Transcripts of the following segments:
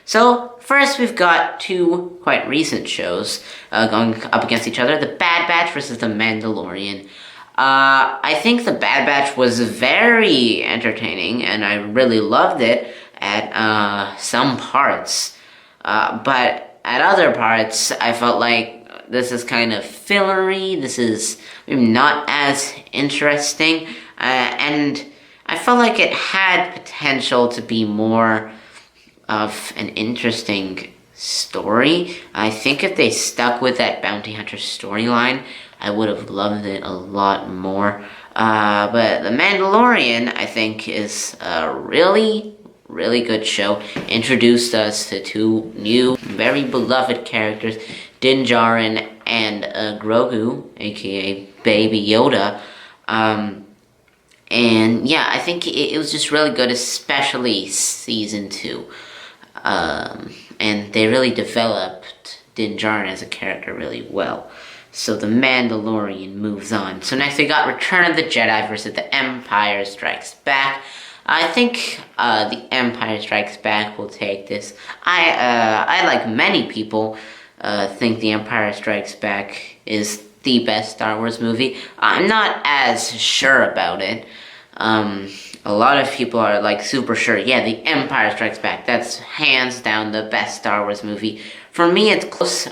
So, first we've got two quite recent shows going up against each other. The Bad Batch versus The Mandalorian. I think The Bad Batch was very entertaining, and I really loved it at some parts. But at other parts, I felt like this is kind of fillery, this is maybe not as interesting, and I felt like it had potential to be more of an interesting story. I think if they stuck with that bounty hunter storyline, I would have loved it a lot more. But The Mandalorian, I think, is a really good show. Introduced us to two new, very beloved characters, Din Djarin and Grogu, aka Baby Yoda. And yeah, I think it was just really good, especially season 2. And they really developed Din Djarin as a character really well. So The Mandalorian moves on. So next we got Return of the Jedi versus The Empire Strikes Back. I think The Empire Strikes Back will take this. I like many people, think The Empire Strikes Back is the best Star Wars movie. I'm not as sure about it. A lot of people are like super sure. Yeah, The Empire Strikes Back. That's hands down the best Star Wars movie. For me, it's close.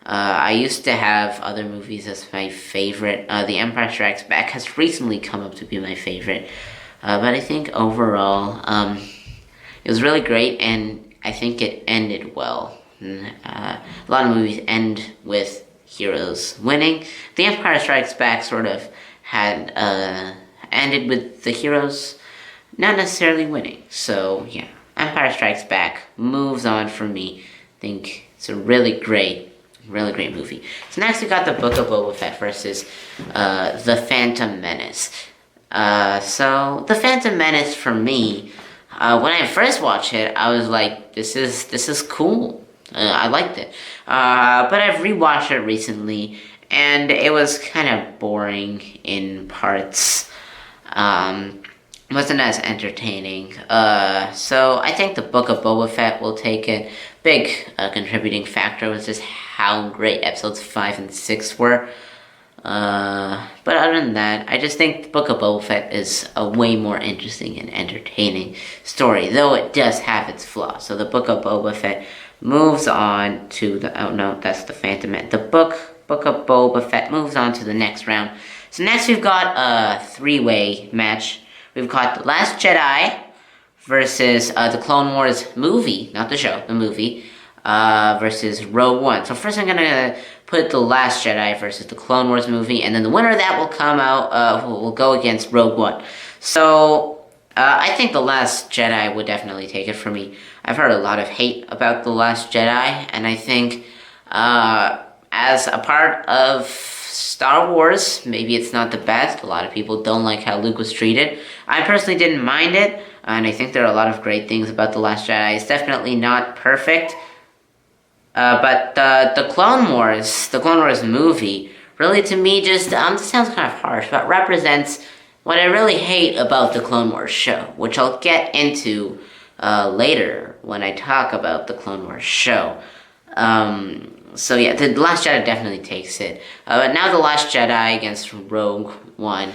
I used to have other movies as my favorite. The Empire Strikes Back has recently come up to be my favorite. But I think overall, it was really great, and I think it ended well. A lot of movies end with heroes winning. The Empire Strikes Back sort of had ended with the heroes not necessarily winning. So yeah, Empire Strikes Back moves on for me. I think it's a really great movie. So next we got the Book of Boba Fett versus the Phantom Menace. So the Phantom Menace for me, when I first watched it, I was like, this is cool. I liked it. But I've rewatched it recently, and it was kind of boring in parts. Wasn't as entertaining. So I think the Book of Boba Fett will take it. Big contributing factor was just how great episodes 5 and 6 were. But other than that, I just think the Book of Boba Fett is a way more interesting and entertaining story, though it does have its flaws. So the Book of Boba Fett moves on to the... Oh no, that's the Phantom Menace. The Book of Boba Fett moves on to the next round. So next we've got a three-way match. We've got The Last Jedi versus the Clone Wars movie, not the show, the movie, versus Rogue One. So first I'm going to put The Last Jedi versus the Clone Wars movie, and then the winner of that will come out, will go against Rogue One. So I think The Last Jedi would definitely take it for me. I've heard a lot of hate about The Last Jedi, and I think as a part of Star Wars, maybe it's not the best. A lot of people don't like how Luke was treated. I personally didn't mind it, and I think there are a lot of great things about The Last Jedi. It's definitely not perfect, but the Clone Wars movie, really to me just, this sounds kind of harsh, but represents what I really hate about the Clone Wars show, which I'll get into later when I talk about the Clone Wars show. So yeah, The Last Jedi definitely takes it. But now The Last Jedi against Rogue One.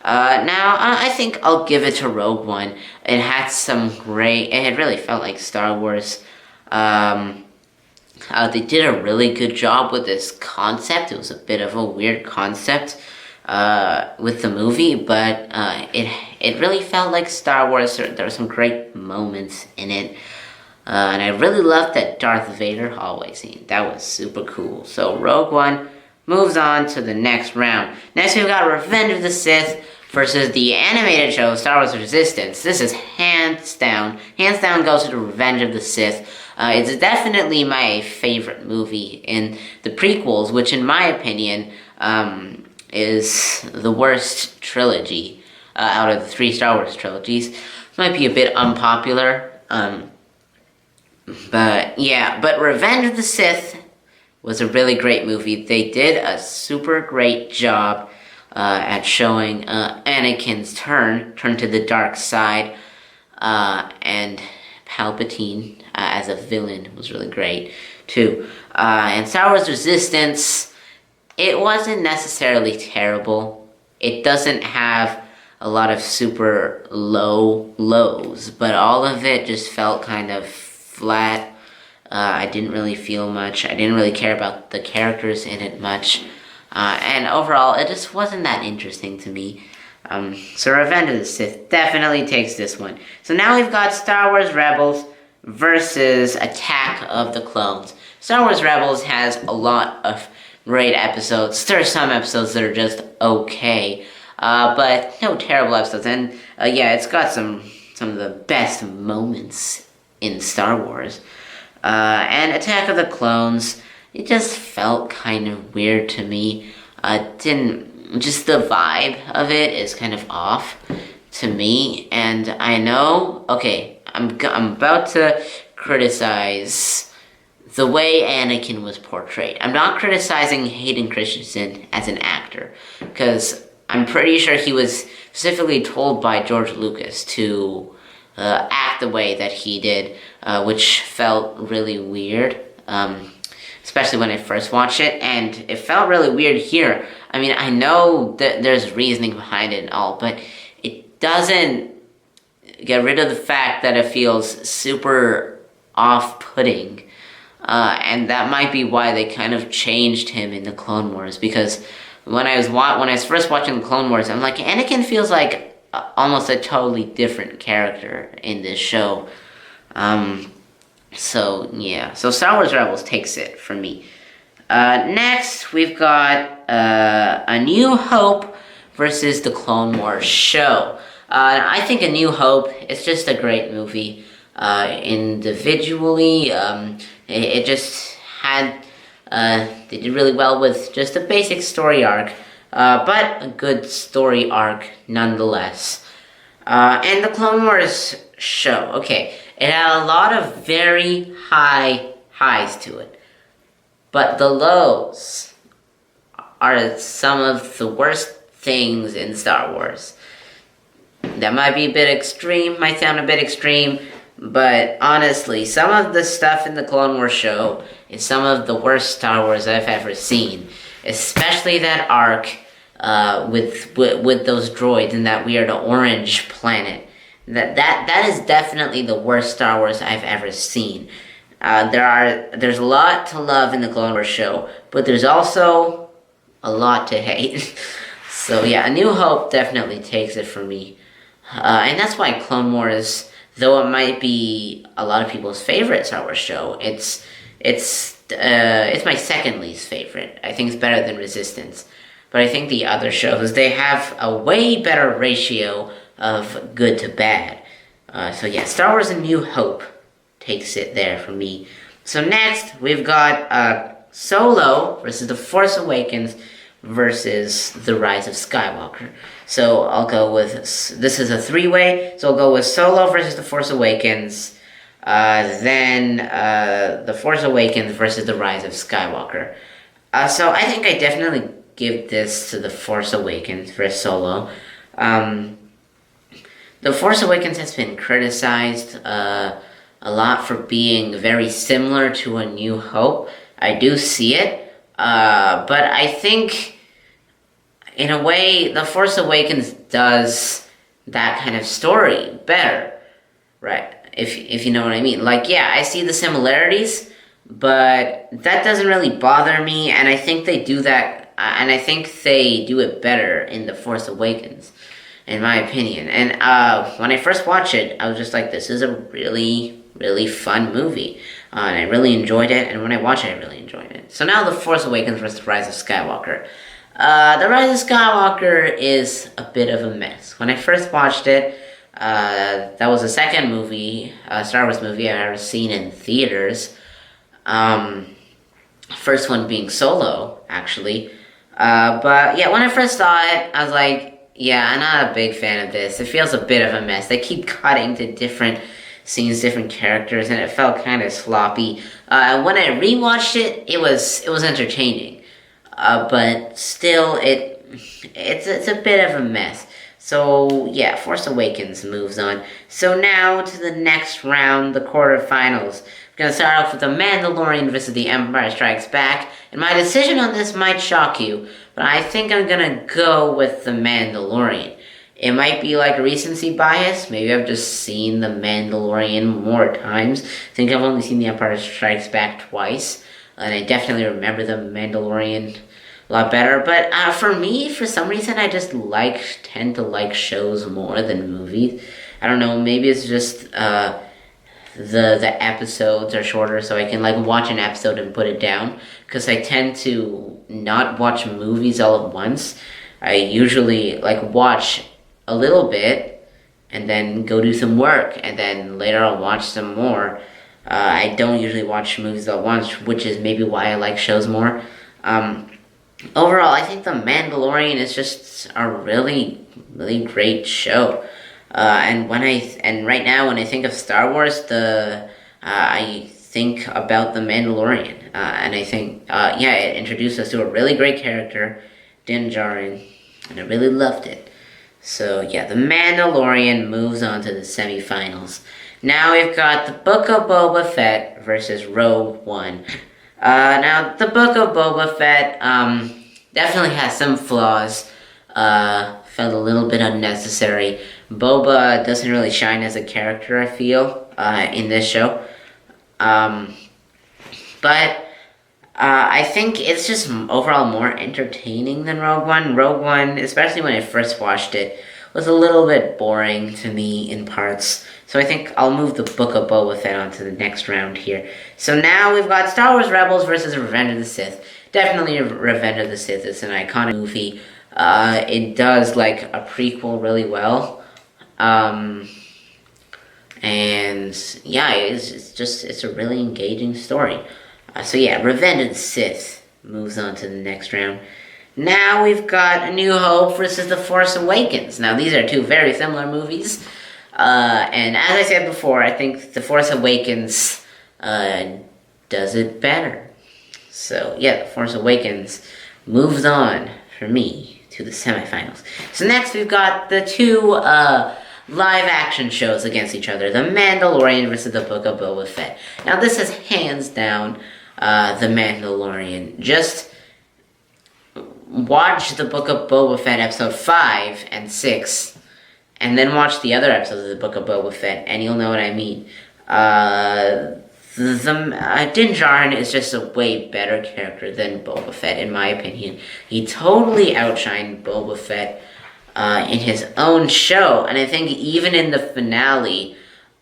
Now, I think I'll give it to Rogue One. It had some great... It really felt like Star Wars. They did a really good job with this concept. It was a bit of a weird concept with the movie, but it really felt like Star Wars. There were some great moments in it. And I really loved that Darth Vader hallway scene. That was super cool. So Rogue One moves on to the next round. Next we've got Revenge of the Sith versus the animated show Star Wars Resistance. This is hands down goes to the Revenge of the Sith. It's definitely my favorite movie in the prequels, which in my opinion is the worst trilogy out of the 3 Star Wars trilogies. Might be a bit unpopular. But yeah, but Revenge of the Sith was a really great movie. They did a super great job at showing Anakin's turn to the dark side, and Palpatine as a villain was really great too. And Star Wars Resistance, it wasn't necessarily terrible. It doesn't have a lot of super low lows, but all of it just felt kind of flat. I didn't really feel much. I didn't really care about the characters in it much. And overall, it just wasn't that interesting to me. So Revenge of the Sith definitely takes this one. So now we've got Star Wars Rebels versus Attack of the Clones. Star Wars Rebels has a lot of great episodes. There are some episodes that are just okay, but no terrible episodes. And yeah, it's got some of the best moments in Star Wars. And Attack of the Clones, it just felt kind of weird to me. Just the vibe of it is kind of off to me. And I know, okay, I'm about to criticize the way Anakin was portrayed. I'm not criticizing Hayden Christensen as an actor, because I'm pretty sure he was specifically told by George Lucas to act the way that he did, which felt really weird, especially when I first watched it, and it felt really weird here. I mean, I know that there's reasoning behind it and all, but it doesn't get rid of the fact that it feels super off-putting. And that might be why they kind of changed him in the Clone Wars, because when I was first watching the Clone Wars, I'm like, Anakin feels like almost a totally different character in this show. So yeah, so Star Wars Rebels takes it for me. Next, we've got A New Hope versus the Clone Wars show. I think A New Hope is just a great movie. Individually, it just had, they did really well with just a basic story arc, but a good story arc nonetheless. And the Clone Wars show, okay, it had a lot of very high highs to it, but the lows are some of the worst things in Star Wars. That might be a bit extreme, might sound a bit extreme, but honestly, some of the stuff in the Clone Wars show is some of the worst Star Wars I've ever seen. Especially that arc with those droids and that weird orange planet. That is definitely the worst Star Wars I've ever seen. There's a lot to love in the Clone Wars show, but there's also a lot to hate. So yeah, A New Hope definitely takes it for me. And that's why Clone Wars, though it might be a lot of people's favorite Star Wars show, it's my second least favorite. I think it's better than Resistance. But I think the other shows, they have a way better ratio of good to bad. So yeah, Star Wars A New Hope takes it there for me. So next, we've got Solo versus The Force Awakens versus The Rise of Skywalker. So I'll go with, this is a three-way, so I'll go with Solo versus The Force Awakens, then The Force Awakens versus The Rise of Skywalker. So I think I definitely give this to The Force Awakens versus Solo. The Force Awakens has been criticized a lot for being very similar to A New Hope. I do see it, but I think, in a way, The Force Awakens does that kind of story better, right? If you know what I mean. Like, yeah, I see the similarities, but that doesn't really bother me, and I think they do that, and I think they do it better in The Force Awakens, in my opinion. And when I first watched it, I was just like, this is a really, really fun movie. And I really enjoyed it, and when I watched it, I really enjoyed it. So now The Force Awakens versus The Rise of Skywalker. The Rise of Skywalker is a bit of a mess. When I first watched it, that was the second movie, Star Wars movie I've ever seen in theaters. First one being Solo, actually. But yeah, when I first saw it, I was like, yeah, I'm not a big fan of this. It feels a bit of a mess. They keep cutting to different scenes, different characters, and it felt kind of sloppy. When I rewatched it, it was entertaining. But still, it's a bit of a mess. So, yeah, Force Awakens moves on. So now to the next round, the quarterfinals. We're going to start off with The Mandalorian versus The Empire Strikes Back. And my decision on this might shock you, but I think I'm going to go with The Mandalorian. It might be like recency bias. Maybe I've just seen The Mandalorian more times. I think I've only seen The Empire Strikes Back twice. And I definitely remember The Mandalorian a lot better. But for me, for some reason, I just tend to like shows more than movies. I don't know, maybe it's just the episodes are shorter, so I can like watch an episode and put it down. Because I tend to not watch movies all at once. I usually like watch a little bit and then go do some work, and then later I'll watch some more. I don't usually watch movies at once, which is maybe why I like shows more. Overall, I think The Mandalorian is just a really, really great show. And right now, when I think of Star Wars, I think about The Mandalorian. And I think, it introduced us to a really great character, Din Djarin, and I really loved it. So, yeah, The Mandalorian moves on to the semifinals. Now we've got the Book of Boba Fett versus Rogue One. Now, the Book of Boba Fett definitely has some flaws. Felt a little bit unnecessary. Boba doesn't really shine as a character, I feel, in this show. But I think it's just overall more entertaining than Rogue One. Rogue One, especially when I first watched it, was a little bit boring to me in parts. So I think I'll move the Book of Boba Fett on to the next round here. So now we've got Star Wars Rebels versus Revenge of the Sith. Definitely Revenge of the Sith is an iconic movie. It does like a prequel really well. And yeah, it's a really engaging story. So yeah, Revenge of the Sith moves on to the next round. Now we've got A New Hope versus The Force Awakens. Now these are two very similar movies. And as I said before, I think The Force Awakens does it better. So yeah, The Force Awakens moves on for me to the semifinals. So next we've got the two live action shows against each other. The Mandalorian versus The Book of Boba Fett. Now this is hands down The Mandalorian. Just watch The Book of Boba Fett episode 5 and 6, and then watch the other episodes of The Book of Boba Fett, and you'll know what I mean. Din Djarin is just a way better character than Boba Fett, in my opinion. He totally outshined Boba Fett in his own show, and I think even in the finale,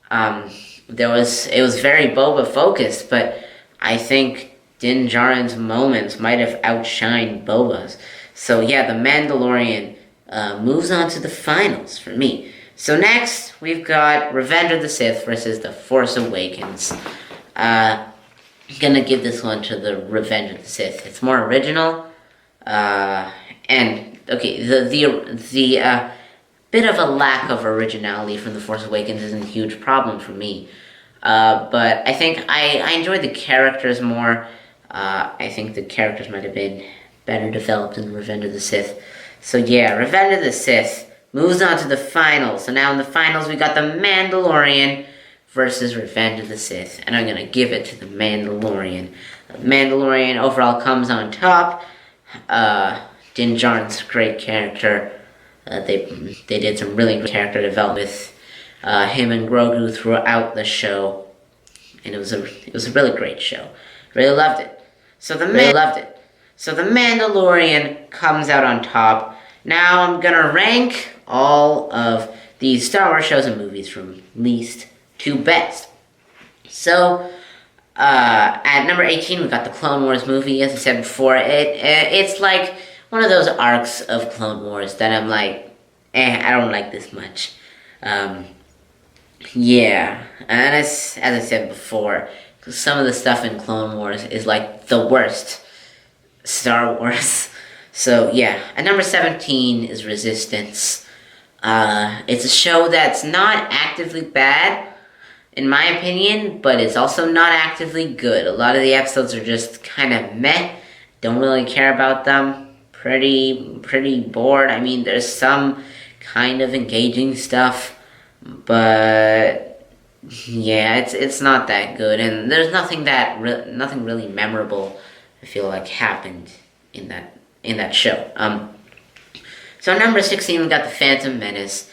it was very Boba focused, but I think Din Djarin's moments might have outshined Boba's. So yeah, The Mandalorian moves on to the finals for me. So next, we've got Revenge of the Sith versus The Force Awakens. I'm gonna give this one to the Revenge of the Sith. It's more original, and okay, the bit of a lack of originality from The Force Awakens isn't a huge problem for me. But I think I enjoyed the characters more. I think the characters might have been better developed in Revenge of the Sith. So yeah, Revenge of the Sith moves on to the finals. So now in the finals, we got The Mandalorian versus Revenge of the Sith. And I'm going to give it to The Mandalorian. The Mandalorian overall comes on top. Din Djarin's a great character. They did some really great character development with him and Grogu throughout the show. And it was a really great show. Really loved it. So the Mandalorian comes out on top. Now I'm gonna rank all of these Star Wars shows and movies from least to best. So at number 18 we've got the Clone Wars movie. As I said before, it's like one of those arcs of Clone Wars that I'm like, I don't like this much. Yeah, and as I said before, some of the stuff in Clone Wars is like the worst Star Wars. So yeah, at number 17 is Resistance. It's a show that's not actively bad, in my opinion, but it's also not actively good. A lot of the episodes are just kind of meh. Don't really care about them. Pretty bored. I mean, there's some kind of engaging stuff, but yeah, it's not that good, and there's nothing really memorable I feel like happened in that show. So number 16, we got the Phantom Menace.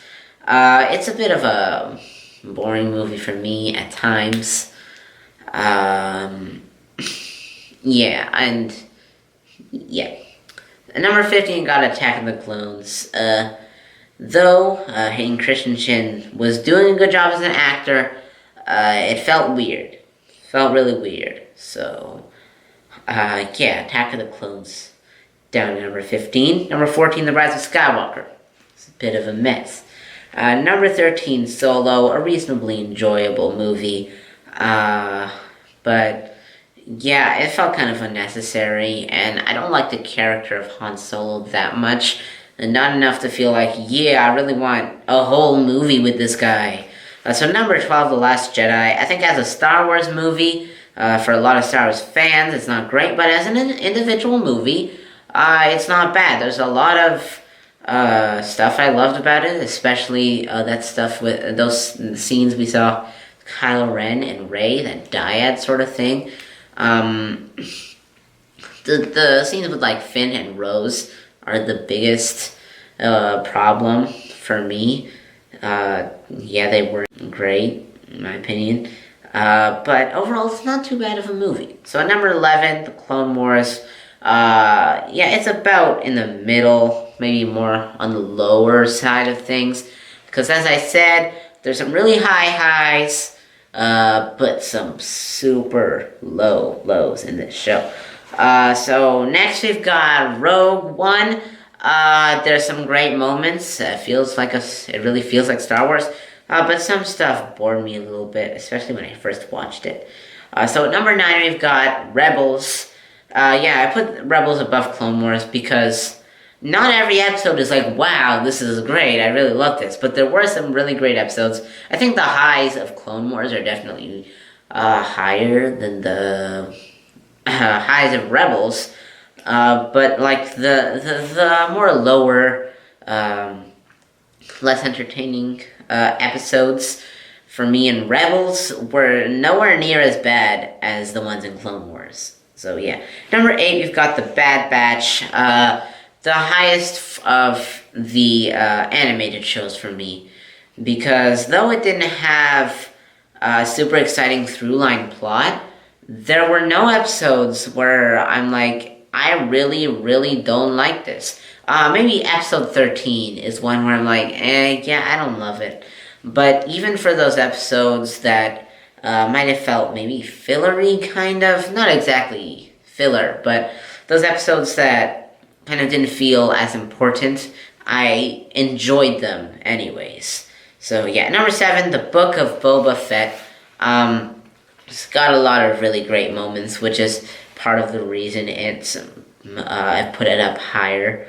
It's a bit of a boring movie for me at times. Yeah, and yeah. Number 15 got Attack of the Clones. Though Hayden Christensen was doing a good job as an actor, it felt weird. Felt really weird. So, yeah, Attack of the Clones down to number 15. Number 14, The Rise of Skywalker. It's a bit of a mess. Number 13, Solo, a reasonably enjoyable movie. But yeah, it felt kind of unnecessary, and I don't like the character of Han Solo that much. And not enough to feel like, yeah, I really want a whole movie with this guy. So number 12, The Last Jedi. I think as a Star Wars movie, for a lot of Star Wars fans, it's not great, but as an individual movie, it's not bad. There's a lot of stuff I loved about it, especially that stuff with those scenes we saw Kylo Ren and Rey, that dyad sort of thing. The scenes with like Finn and Rose are the biggest problem for me. Yeah, they weren't great in my opinion, but overall it's not too bad of a movie. So at number 11, The Clone Wars. Yeah, it's about in the middle, maybe more on the lower side of things, because as I said, there's some really high highs, but some super low lows in this show. So next we've got Rogue One. There's some great moments. It really feels like Star Wars. But some stuff bored me a little bit, especially when I first watched it. So at number 9 we've got Rebels. Yeah, I put Rebels above Clone Wars because not every episode is like, wow, this is great, I really love this. But there were some really great episodes. I think the highs of Clone Wars are definitely higher than the highs of Rebels. But like the more lower, less entertaining episodes for me in Rebels were nowhere near as bad as the ones in Clone Wars. So yeah. Number 8, we've got The Bad Batch. The highest of the animated shows for me. Because though it didn't have a super exciting through-line plot, there were no episodes where I'm like, I really, really don't like this. Maybe episode 13 is one where I'm like, yeah, I don't love it. But even for those episodes that might have felt maybe fillery, kind of, not exactly filler, but those episodes that kind of didn't feel as important, I enjoyed them anyways. So yeah, number 7, The Book of Boba Fett. It's got a lot of really great moments, which is part of the reason I put it up higher.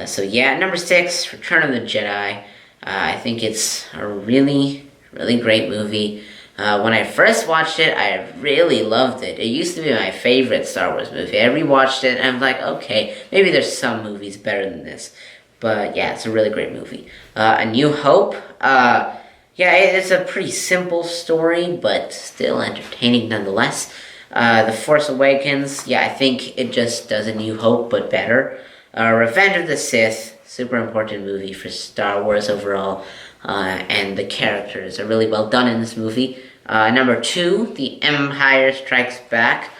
So yeah, number 6, Return of the Jedi. I think it's a really, really great movie. When I first watched it, I really loved it. It used to be my favorite Star Wars movie. I rewatched it, and I'm like, okay, maybe there's some movies better than this. But yeah, it's a really great movie. A New Hope. Yeah, it's a pretty simple story, but still entertaining nonetheless. The Force Awakens. Yeah, I think it just does A New Hope, but better. Revenge of the Sith. Super important movie for Star Wars overall. And the characters are really well done in this movie. Number 2, The Empire Strikes Back.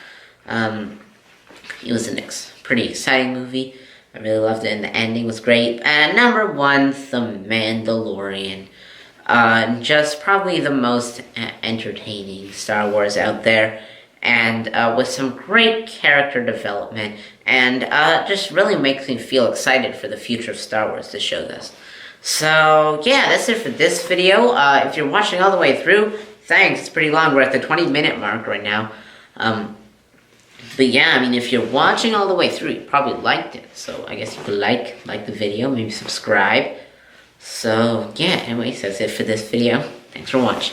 It was a pretty exciting movie. I really loved it, and the ending was great. And number 1, The Mandalorian. Just probably the most entertaining Star Wars out there. And with some great character development. And just really makes me feel excited for the future of Star Wars, this show does. So, yeah, that's it for this video. If you're watching all the way through, thanks. It's pretty long. We're at the 20-minute mark right now. But yeah, I mean, if you're watching all the way through, you probably liked it. So, I guess you could like the video, maybe subscribe. So, yeah, anyways, that's it for this video. Thanks for watching.